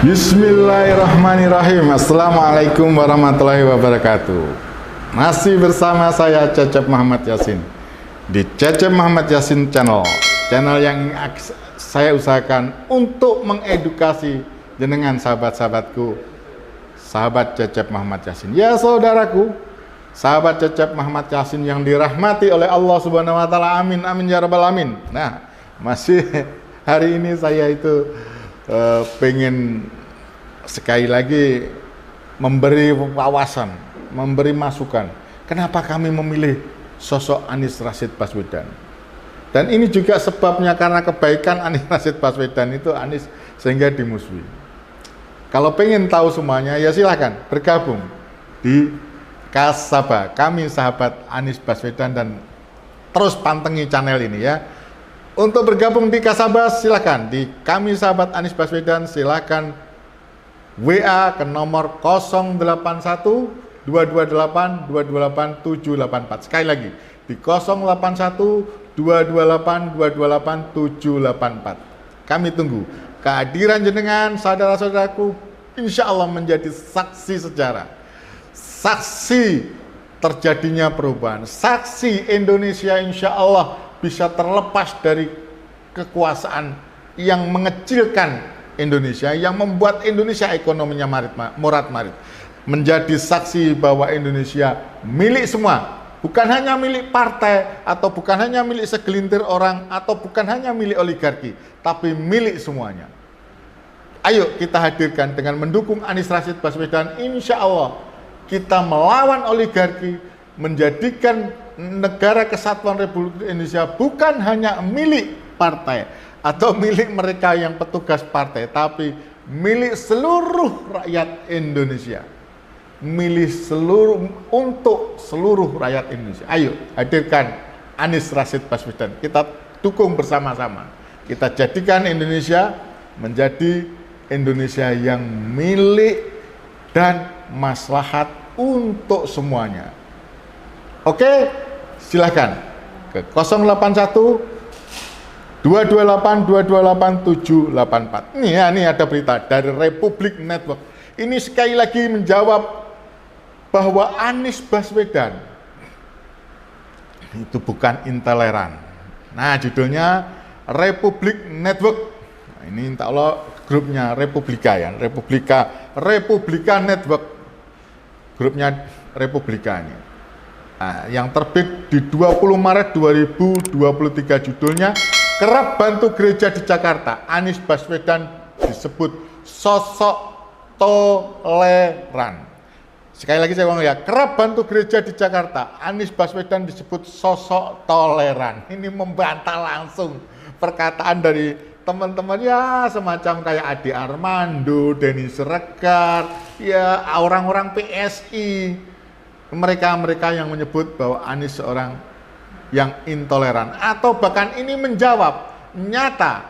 Bismillahirrahmanirrahim. Assalamualaikum warahmatullahi wabarakatuh. Masih bersama saya Cecep Muhammad Yasin di Cecep Muhammad Yasin Channel yang saya usahakan untuk mengedukasi jenengan sahabat-sahabatku, sahabat Cecep Muhammad Yasin. Ya saudaraku, sahabat Cecep Muhammad Yasin yang dirahmati oleh Allah Subhanahu wa taala. Amin amin ya rabbal alamin. Nah, masih hari ini saya itu pengen sekali lagi memberi wawasan, memberi masukan. Kenapa kami memilih sosok Anies Rashid Baswedan? Dan ini juga sebabnya karena kebaikan Anies Rashid Baswedan itu Anies sehingga dimusuhi. Kalau pengen tahu semuanya ya silahkan bergabung di Kasaba, kami sahabat Anies Baswedan, dan terus pantengi channel ini ya. Untuk bergabung di Kasaba silakan di kami sahabat Anies Baswedan, silakan WA ke nomor 081 228 228 784. Sekali lagi di 081 228 228 784. Kami tunggu kehadiran jenengan saudara-saudaraku, insya Allah menjadi saksi sejarah, saksi terjadinya perubahan, saksi Indonesia insya Allah bisa terlepas dari kekuasaan yang mengecilkan Indonesia, yang membuat Indonesia ekonominya morat-marit, menjadi saksi bahwa Indonesia milik semua, bukan hanya milik partai, atau bukan hanya milik segelintir orang, atau bukan hanya milik oligarki, tapi milik semuanya. Ayo kita hadirkan dengan mendukung Anies Rashid Baswedan, insya Allah kita melawan oligarki, menjadikan negara kesatuan Republik Indonesia bukan hanya milik partai atau milik mereka yang petugas partai, tapi milik seluruh rakyat Indonesia, untuk seluruh rakyat Indonesia. Ayo hadirkan Anies Rashid Baswedan, kita dukung bersama-sama, kita jadikan Indonesia menjadi Indonesia yang milik dan maslahat untuk semuanya. Oke, silahkan ke 081 228 228 784. Ini ada berita dari Republik Network. Ini sekali lagi menjawab bahwa Anies Baswedan itu bukan intoleran. Nah, judulnya Republik Network. Nah, ini insya Allah grupnya Republika ya, Republika Network. Grupnya Republika ini. Nah, yang terbit di 20 Maret 2023, judulnya Kerap Bantu Gereja di Jakarta, Anies Baswedan disebut sosok toleran. Sekali lagi saya ngomong ya, kerap bantu gereja di Jakarta, Anies Baswedan disebut sosok toleran. Ini membantah langsung perkataan dari teman-teman ya, semacam kayak Ade Armando, Denny Siregar, ya orang-orang PSI. Mereka yang menyebut bahwa Anies seorang yang intoleran, atau bahkan ini menjawab nyata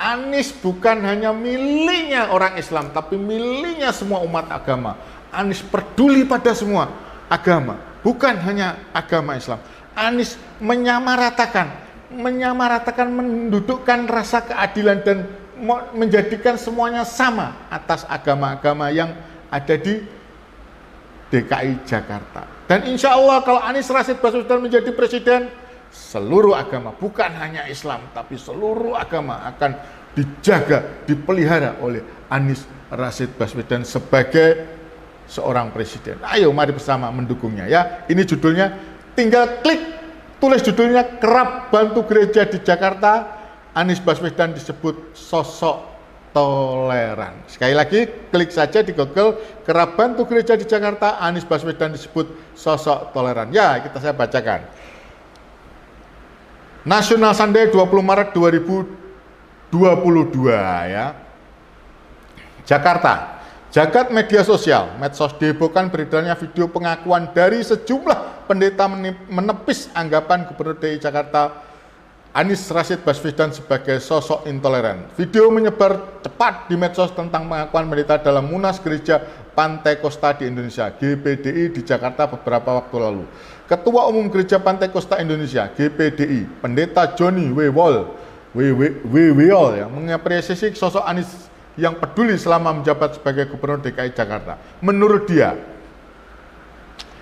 Anies bukan hanya miliknya orang Islam, tapi miliknya semua umat agama. Anies peduli pada semua agama, bukan hanya agama Islam. Anies menyamaratakan, mendudukkan rasa keadilan dan menjadikan semuanya sama atas agama-agama yang ada di DKI Jakarta. Dan insya Allah kalau Anies Rashid Baswedan menjadi presiden, seluruh agama, bukan hanya Islam, tapi seluruh agama akan dijaga, dipelihara oleh Anies Rashid Baswedan sebagai seorang presiden. Ayo mari bersama mendukungnya ya. Ini judulnya, tinggal klik, tulis judulnya Kerap Bantu Gereja di Jakarta, Anies Baswedan disebut sosok toleran. Sekali lagi klik saja di Google, Kerap Bantu Gereja di Jakarta, Anies Baswedan disebut sosok toleran. Ya, saya bacakan. National Sunday 20 Maret 2022 ya. Jakarta. Jagat media sosial, medsos dihebohkan beredarnya video pengakuan dari sejumlah pendeta menepis anggapan Gubernur DKI Jakarta Anies Rashid Baswedan sebagai sosok intoleran. Video menyebar cepat di medsos tentang pengakuan pendeta dalam Munas Gereja Pantai Kosta di Indonesia, GPDI di Jakarta beberapa waktu lalu. Ketua Umum Gereja Pantai Kosta Indonesia, GPDI, Pendeta Johnny Wewol yang mengapresiasi sosok Anies yang peduli selama menjabat sebagai Gubernur DKI Jakarta. Menurut dia,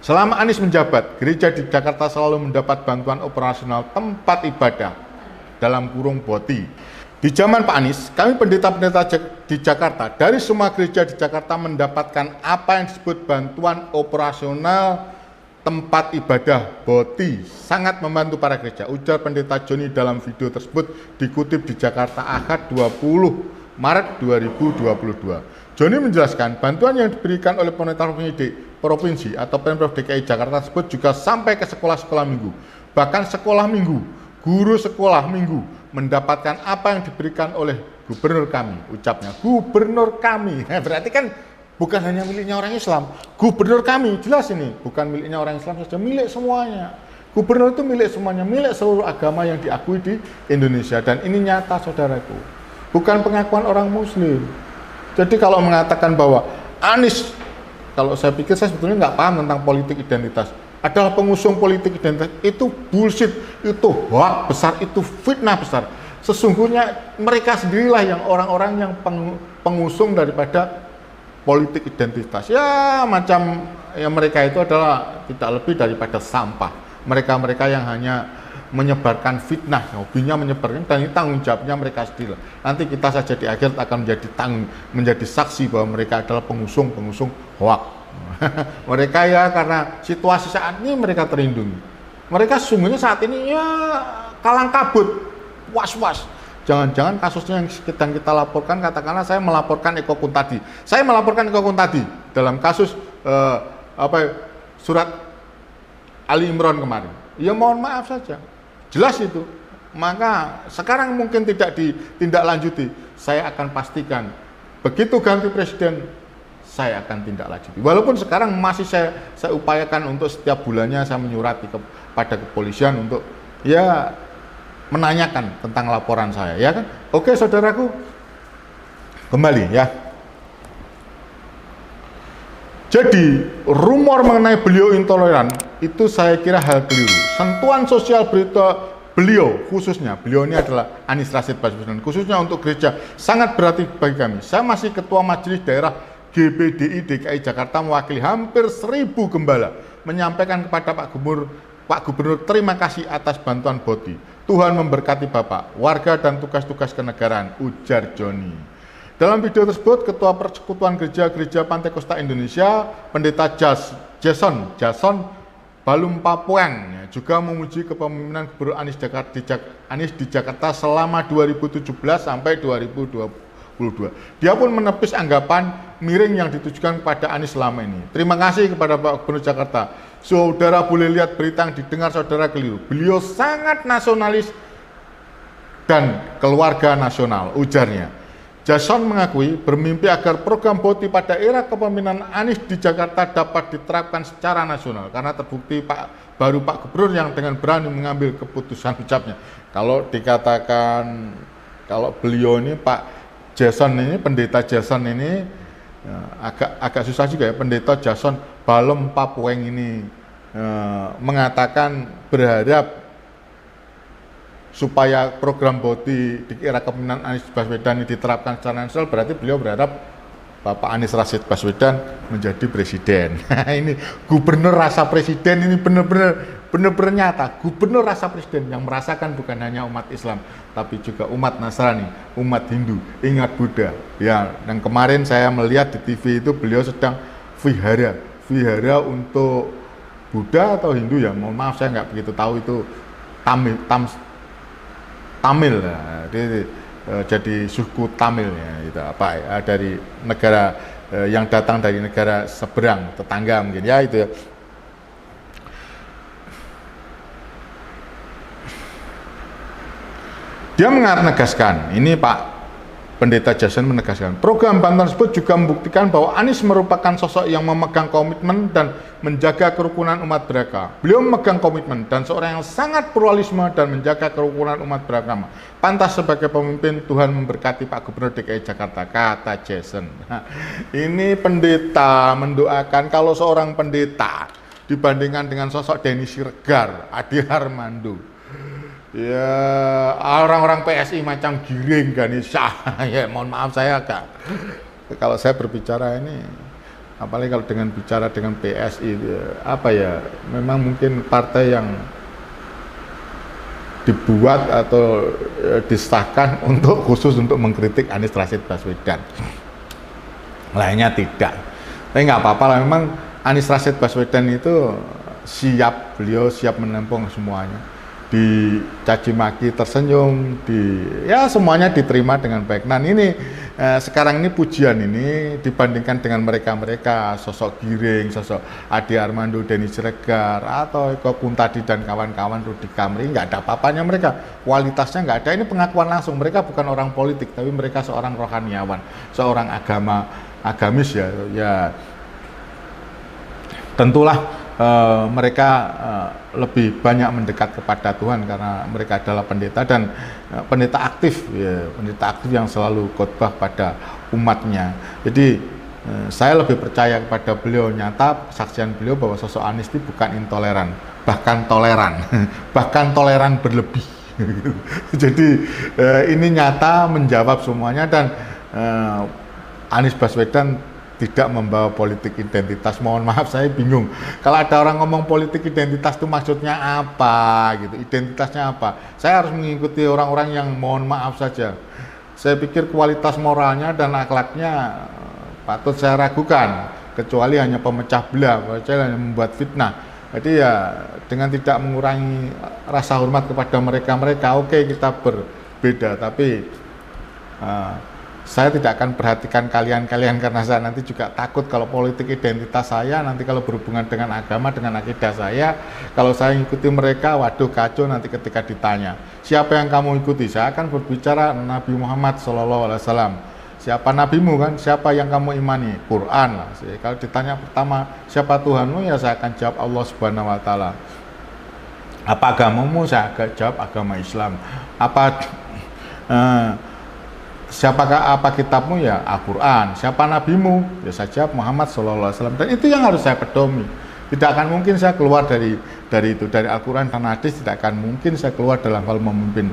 selama Anies menjabat, gereja di Jakarta selalu mendapat bantuan operasional tempat ibadah dalam kurung BOTI. Di zaman Pak Anies, kami pendeta-pendeta di Jakarta dari semua gereja di Jakarta mendapatkan apa yang disebut bantuan operasional tempat ibadah BOTI. Sangat membantu para gereja, ujar pendeta Joni dalam video tersebut dikutip di Jakarta Ahad 20 Maret 2022. Joni menjelaskan bantuan yang diberikan oleh pemerintah provinsi atau Pemprov DKI Jakarta tersebut juga sampai ke sekolah-sekolah minggu. Bahkan sekolah minggu, guru sekolah minggu mendapatkan apa yang diberikan oleh gubernur kami, ucapnya gubernur kami. Berarti kan bukan hanya miliknya orang Islam, gubernur kami, jelas ini bukan miliknya orang Islam saja, milik semuanya. Gubernur itu milik semuanya, milik seluruh agama yang diakui di Indonesia, dan ini nyata saudaraku, bukan pengakuan orang Muslim. Jadi kalau mengatakan bahwa Anies, kalau saya pikir saya sebetulnya nggak paham tentang politik identitas, adalah pengusung politik identitas, itu bullshit, itu hoax besar, itu fitnah besar. Sesungguhnya mereka sendirilah yang orang-orang yang pengusung daripada politik identitas. Ya macam yang mereka itu adalah tidak lebih daripada sampah. Mereka-mereka yang hanya menyebarkan fitnah, hobinya menyebarkan, dan ini tanggung jawabnya mereka sendiri. Nanti kita saja di akhir akan menjadi saksi bahwa mereka adalah pengusung hoax. Mereka ya karena situasi saat ini mereka terlindungi. Mereka sesungguhnya saat ini ya kalang kabut, was-was. Jangan-jangan kasusnya yang sedang kita laporkan, katakanlah saya melaporkan Eko Kuntadi. Saya melaporkan Eko Kuntadi dalam kasus surat Ali Imran kemarin. Ya mohon maaf saja. Jelas itu. Maka sekarang mungkin tidak ditindaklanjuti. Saya akan pastikan begitu ganti presiden, saya akan tindak lanjuti. Walaupun sekarang masih saya upayakan untuk setiap bulannya saya menyurati kepada kepolisian untuk ya menanyakan tentang laporan saya, ya kan? Oke, saudaraku, kembali ya. Jadi rumor mengenai beliau intoleran itu saya kira hal keliru. Sentuhan sosial berita beliau, khususnya beliau ini adalah Anies Rashid Baswedan, khususnya untuk gereja sangat berarti bagi kami. Saya masih ketua majelis daerah GBDI DKI Jakarta, mewakili hampir 1000 gembala, menyampaikan kepada Pak Gubernur terima kasih atas bantuan BOTI. Tuhan memberkati Bapak, warga dan tugas-tugas kenegaraan, ujar Joni. Dalam video tersebut, Ketua Persekutuan Gereja Pantai Kosta Indonesia, Pendeta Jason Balum Papuang, juga memuji kepemimpinan Gubernur Anies di Jakarta selama 2017 sampai 2022. Dia pun menepis anggapan miring yang ditujukan kepada Anies selama ini. Terima kasih kepada Pak Gubernur Jakarta. Saudara boleh lihat berita yang didengar saudara keliru. Beliau sangat nasionalis dan keluarga nasional, ujarnya. Jason mengakui bermimpi agar program BOTI pada era kepemimpinan Anies di Jakarta dapat diterapkan secara nasional, karena terbukti baru Pak Gubernur yang dengan berani mengambil keputusan, ucapnya. Kalau dikatakan, kalau beliau ini Pak Jason ini, pendeta Jason ini agak susah juga ya, pendeta Jason Balum Papueng ini mengatakan berharap supaya program BOTI di era kepemimpinan Anies Baswedan ini diterapkan secara nasional, berarti beliau berharap Bapak Anies Rashid Baswedan menjadi presiden. Ini gubernur rasa presiden, ini benar-benar nyata. Gubernur rasa presiden yang merasakan bukan hanya umat Islam, tapi juga umat Nasrani, umat Hindu, ingat Buddha. Ya, dan kemarin saya melihat di TV itu beliau sedang vihara untuk Buddha atau Hindu ya. Mohon maaf saya nggak begitu tahu itu Tamil ya. Jadi suku Tamil ya, itu apa ya, dari negara yang datang dari negara seberang tetangga mungkin ya, itu ya. Dia menegaskan, ini Pak Pendeta Jason menegaskan, program bantuan tersebut juga membuktikan bahwa Anies merupakan sosok yang memegang komitmen dan menjaga kerukunan umat beragama. Beliau memegang komitmen dan seorang yang sangat pluralisme dan menjaga kerukunan umat beragama. Pantas sebagai pemimpin, Tuhan memberkati Pak Gubernur DKI Jakarta, kata Jason. Nah, ini pendeta mendoakan, kalau seorang pendeta dibandingkan dengan sosok Denny Siregar, Ade Armando, Ya orang-orang PSI macam Giring, Ganesha ya mohon maaf saya agak, kalau saya berbicara ini apalagi kalau dengan bicara dengan PSI apa ya, memang mungkin partai yang dibuat atau disahkan untuk khusus untuk mengkritik Anies Rashid Baswedan, lainnya tidak. Tapi nggak apa-apa lah, memang Anies Rashid Baswedan itu siap, beliau siap menampung semuanya, dicaci maki tersenyum, ya semuanya diterima dengan baik. Nah ini sekarang ini pujian ini dibandingkan dengan mereka sosok Giring, sosok Ade Armando, Denny Siregar atau Eko Kuntadi dan kawan-kawan, Rudi Kamri, nggak ada apa-apanya mereka, kualitasnya nggak ada. Ini pengakuan langsung, mereka bukan orang politik tapi mereka seorang rohaniawan, seorang agamis ya tentulah mereka lebih banyak mendekat kepada Tuhan karena mereka adalah pendeta dan pendeta aktif ya, pendeta aktif yang selalu khotbah pada umatnya. Jadi saya lebih percaya kepada beliau, nyata kesaksian beliau bahwa sosok Anies itu bukan intoleran, bahkan toleran bahkan toleran berlebih. Jadi ini nyata menjawab semuanya, dan Anies Baswedan tidak membawa politik identitas. Mohon maaf saya bingung kalau ada orang ngomong politik identitas itu maksudnya apa gitu, identitasnya apa. Saya harus mengikuti orang-orang yang mohon maaf saja, saya pikir kualitas moralnya dan akhlaknya patut saya ragukan, kecuali hanya pemecah belah, hanya membuat fitnah. Jadi ya dengan tidak mengurangi rasa hormat kepada mereka, oke, kita berbeda, tapi saya tidak akan perhatikan kalian karena saya nanti juga takut kalau politik identitas saya nanti kalau berhubungan dengan agama, dengan akidah saya, kalau saya ikuti mereka, waduh kacau nanti ketika ditanya siapa yang kamu ikuti, saya akan berbicara Nabi Muhammad SAW. Siapa nabimu kan, siapa yang kamu imani, Quran lah. Kalau ditanya pertama siapa Tuhanmu, ya saya akan jawab Allah Subhanahu Wa Taala. Apa agamamu, saya akan jawab agama Islam. Siapakah apa kitabmu, ya Al-Quran. Siapa nabimu, ya saya jawab Muhammad SAW. Dan itu yang harus saya pedomi. Tidak akan mungkin saya keluar dari itu, dari Al-Quran dan hadis, tidak akan mungkin saya keluar dalam hal memimpin.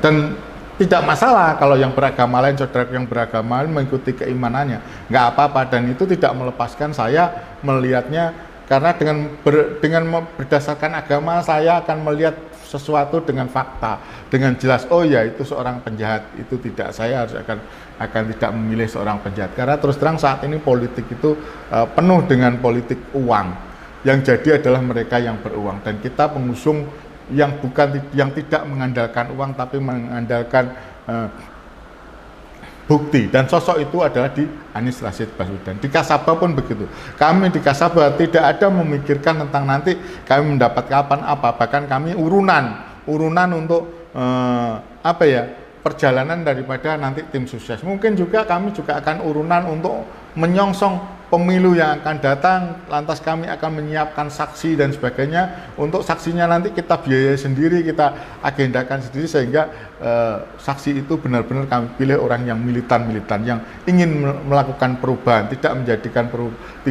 Dan tidak masalah kalau yang beragama lain, saudara yang beragama lain mengikuti keimanannya, nggak apa-apa, dan itu tidak melepaskan saya melihatnya, karena dengan berdasarkan agama saya akan melihat sesuatu dengan fakta, dengan jelas. Oh ya, itu seorang penjahat, itu tidak, saya harus akan tidak memilih seorang penjahat, karena terus terang saat ini politik itu penuh dengan politik uang. Yang jadi adalah mereka yang beruang, dan kita pengusung yang tidak mengandalkan uang tapi mengandalkan bukti, dan sosok itu adalah di Anies Rashid Baswedan. Di Kasaba pun begitu. Kami di Kasaba tidak ada memikirkan tentang nanti kami mendapat kapan apa, bahkan kami urunan untuk perjalanan daripada nanti tim sukses. Mungkin juga kami juga akan urunan untuk menyongsong pemilu yang akan datang, lantas kami akan menyiapkan saksi dan sebagainya. Untuk saksinya nanti kita biayai sendiri, kita agendakan sendiri, sehingga saksi itu benar-benar kami pilih orang yang militan, yang ingin melakukan perubahan, tidak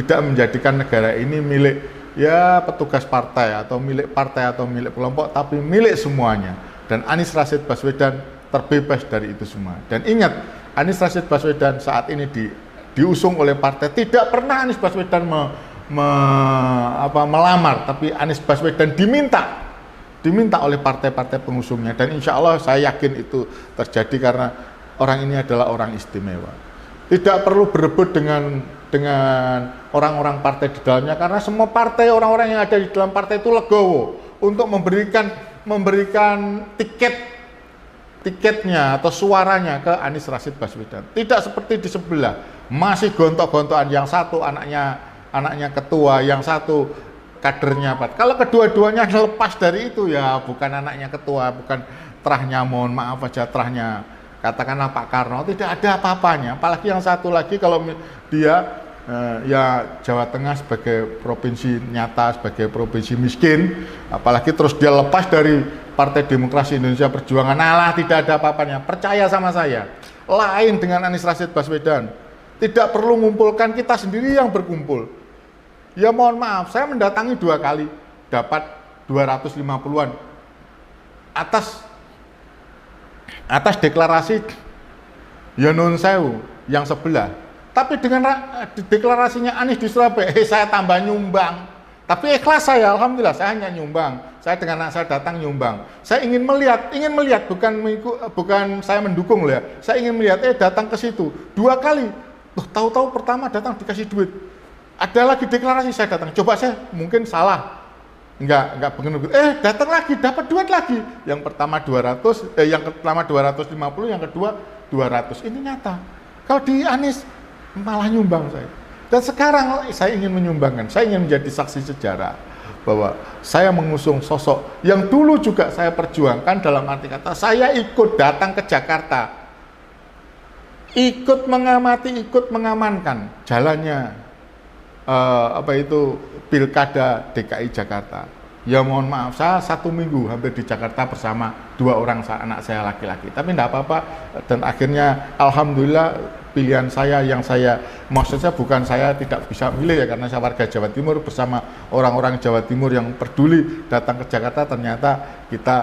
menjadikan negara ini milik ya petugas partai atau milik kelompok, tapi milik semuanya. Dan Anies Rashid Baswedan terbebas dari itu semua. Dan ingat, Anies Rashid Baswedan saat ini diusung oleh partai, tidak pernah Anies Baswedan melamar, tapi Anies Baswedan diminta oleh partai-partai pengusungnya, dan insya Allah saya yakin itu terjadi karena orang ini adalah orang istimewa. Tidak perlu berebut dengan orang-orang partai di dalamnya, karena semua partai, orang-orang yang ada di dalam partai itu legowo untuk memberikan tiketnya atau suaranya ke Anies Rashid Baswedan. Tidak seperti di sebelah, masih gontok-gontokan, yang satu anaknya ketua, yang satu kadernya Pak. Kalau kedua-duanya lepas dari itu, ya bukan anaknya ketua, bukan terahnya, mohon maaf aja, terahnya katakanlah Pak Karno, tidak ada apa-apanya. Apalagi yang satu lagi, kalau dia ya Jawa Tengah sebagai provinsi nyata, sebagai provinsi miskin, apalagi terus dia lepas dari Partai Demokrasi Indonesia Perjuangan, tidak ada apa-apanya. Percaya sama saya, lain dengan Anies Rashid Baswedan. Tidak perlu mengumpulkan, kita sendiri yang berkumpul. Ya mohon maaf, saya mendatangi 2 kali, dapat 250-an atas deklarasi ya nun sewu yang sebelah. Tapi dengan deklarasinya Anies di Surabaya, saya tambah nyumbang. Tapi ikhlas saya, alhamdulillah saya hanya nyumbang. Saya dengan anak saya datang nyumbang. Saya ingin melihat bukan saya mendukung loh ya. Saya ingin melihat datang ke situ 2 kali. Loh, tahu-tahu pertama datang dikasih duit. Ada lagi deklarasi saya datang. Coba saya mungkin salah. Enggak begitu. Datang lagi dapat duit lagi. Yang pertama 200, yang pertama 250, yang kedua 200. Ini nyata. Kalau di Anies malah nyumbang saya. Dan sekarang saya ingin menyumbangkan, saya ingin menjadi saksi sejarah bahwa saya mengusung sosok yang dulu juga saya perjuangkan, dalam arti kata saya ikut datang ke Jakarta, ikut mengamati, ikut mengamankan jalannya Pilkada DKI Jakarta. Ya mohon maaf, saya 1 minggu hampir di Jakarta bersama 2 orang anak saya laki-laki. Tapi enggak apa-apa, dan akhirnya alhamdulillah pilihan saya maksudnya bukan saya tidak bisa milih ya, karena saya warga Jawa Timur bersama orang-orang Jawa Timur yang peduli datang ke Jakarta, ternyata kita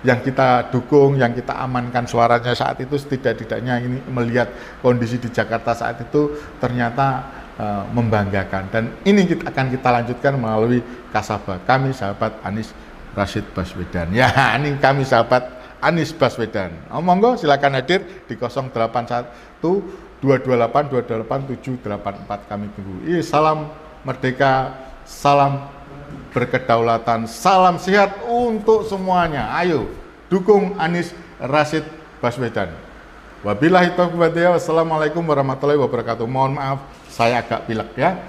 yang kita dukung, yang kita amankan suaranya saat itu, setidak-tidaknya ini melihat kondisi di Jakarta saat itu ternyata membanggakan. Dan ini akan kita lanjutkan melalui Kasabah kami sahabat Anies Rashid Baswedan. Ya, ini kami sahabat Anies Baswedan. Monggo silakan hadir di 081 228 228 784 kami tunggu. Salam merdeka, salam berkedaulatan, salam sehat untuk semuanya. Ayo dukung Anies Rashid Baswedan. Wabillahi taufiq wal hidayah. Wassalamualaikum warahmatullahi wabarakatuh. Mohon maaf saya agak pilek ya.